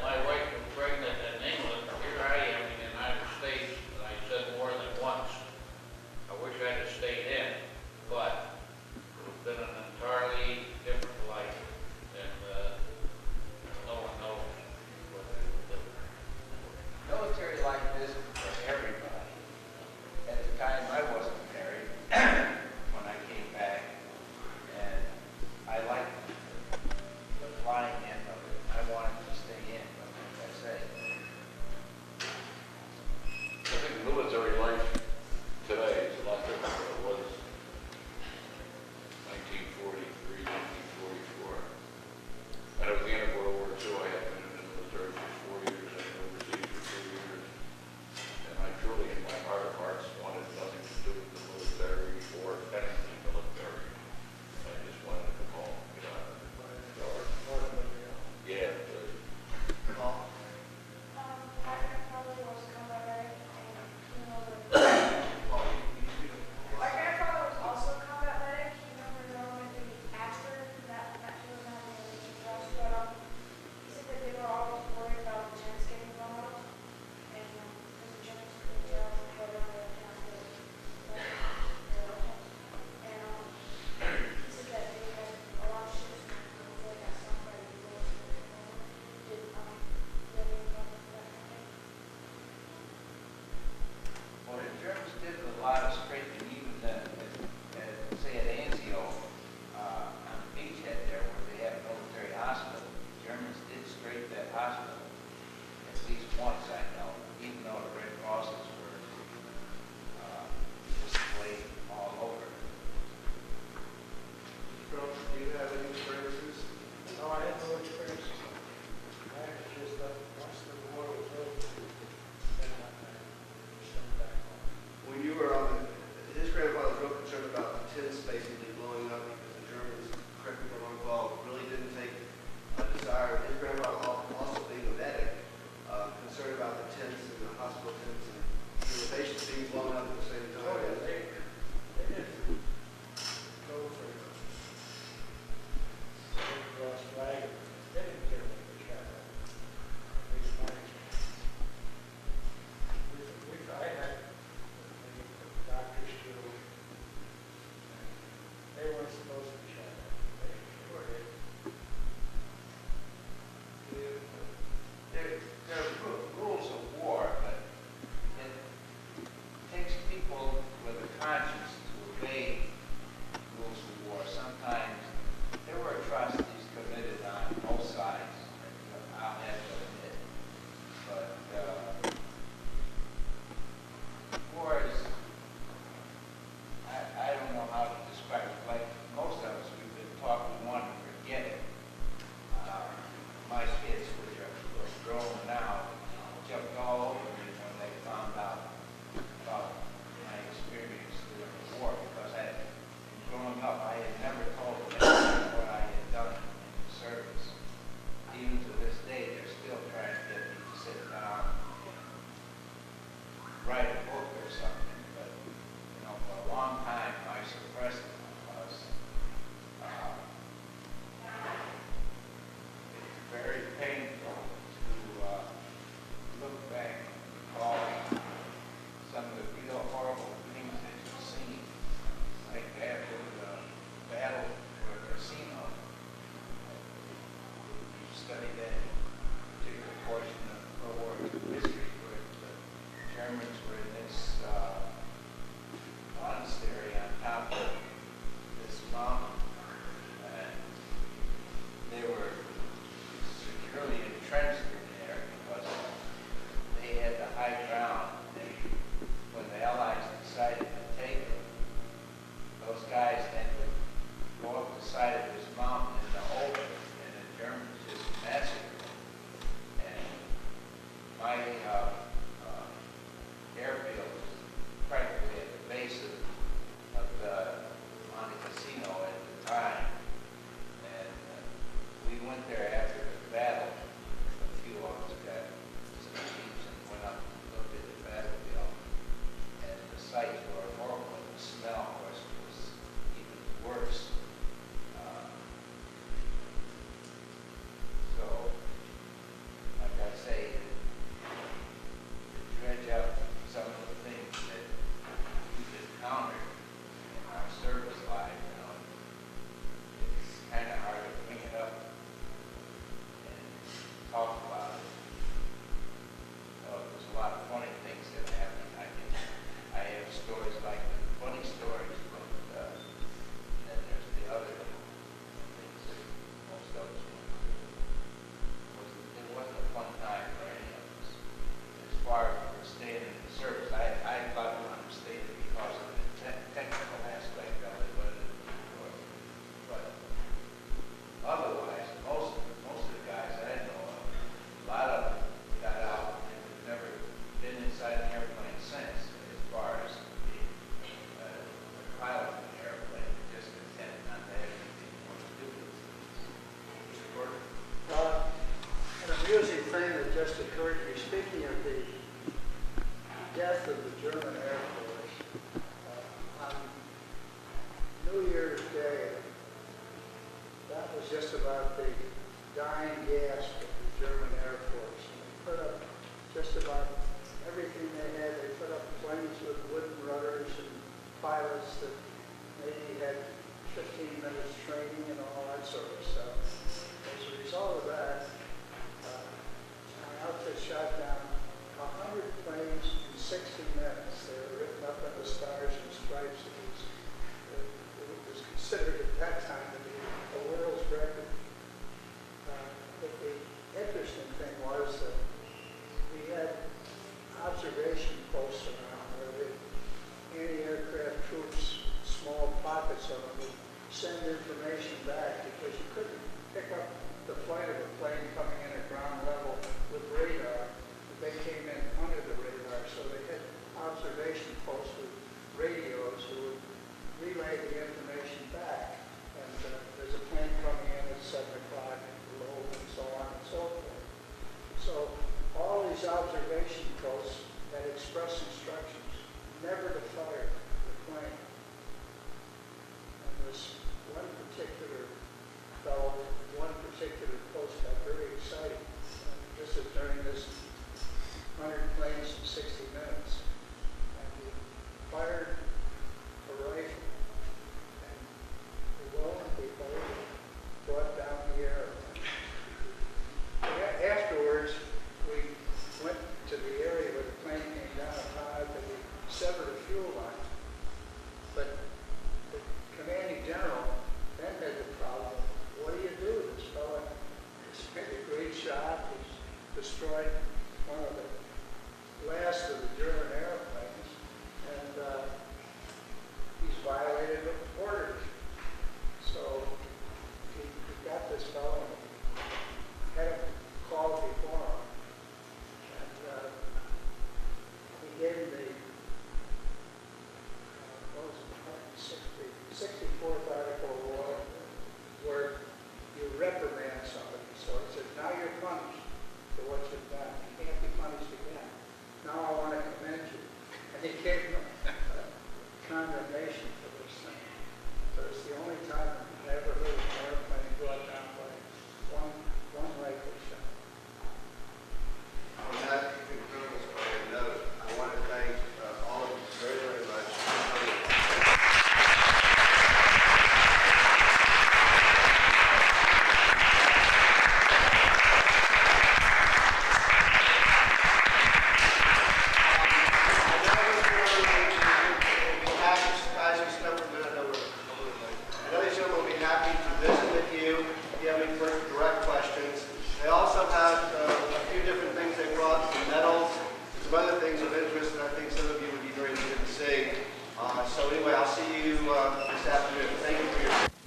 my wife was pregnant in do you have any experiences? No, I had no experience. I was just, once the war was over, then I sent back home. When you were on his grandfather was real concerned about the tents basically blowing up because the Germans, correct me if I'm wrong, really didn't take a desire. His grandfather also being a medic, concerned about the tents and the hospital tents and the patients being blown up at the same time. Oh, yeah, they didn't go for the Red Cross flag. They didn't care what the shadow. At least my experience. I had the doctors too. They weren't supposed to be shadow. They sure did. There are rules of war, but it takes people with a conscience to obey rules of war. Sometimes there were atrocities committed on both sides, I'll have to admit. But war is, I don't know how to describe it. Like most of us, we've been taught we want to forget it. My kids, which are grown now, jumped all over me when they found out about my experience during the war, because growing up, I had never told them anything what I had done in the service. Even to this day, they're still trying to get me to sit down and write a book or something, but, you know, for a long time, I suppressed it because it's very painful to look back and recall some of the real horrible things that you've seen, like after the battle for a casino. You study that particular portion of World War II history where the Germans were in this monastery on top of this mountain, and they were securely entrenched in there because they had the high ground. And when the Allies decided to take it, those guys had to go up the side of this mountain in the open, and the Germans just massacred them. And my airfield was practically at the base of the Monte Casino at the time. And we went there after the battle. A few of us got some jeeps and went up and looked at the battlefield. And the sights were horrible. The smell, of course, was even worse. So, like I say, to dredge up some of the things that we've encountered in our service life, you know, it's kind of hard to bring it up and talk about it. There's a lot of funny things that happen. I have stories like the funny stories, but then there's the other things that most of us went through. It wasn't a fun time for any of us. As far as for staying in the service, I thought we understayed it because of the technical aspect of it, but otherwise, most of the guys I know of, a lot of them got out and have never been inside an airplane since, as far as being a pilot of an airplane, just content not to have anything more to do with it. Mr. Porter? An amusing thing that just occurred to me, speaking of the death of the German Air Force, on New Year's Day, that was just about the dying gasp of the German Air Force. And they put up just about everything they had. They put up planes with wooden rudders and pilots that maybe had 15 minutes training and all that sort of stuff. As a result of that, my outfit shot down 100 planes in 60 minutes. They were written up in the stars and stripes. It was considered at that time to be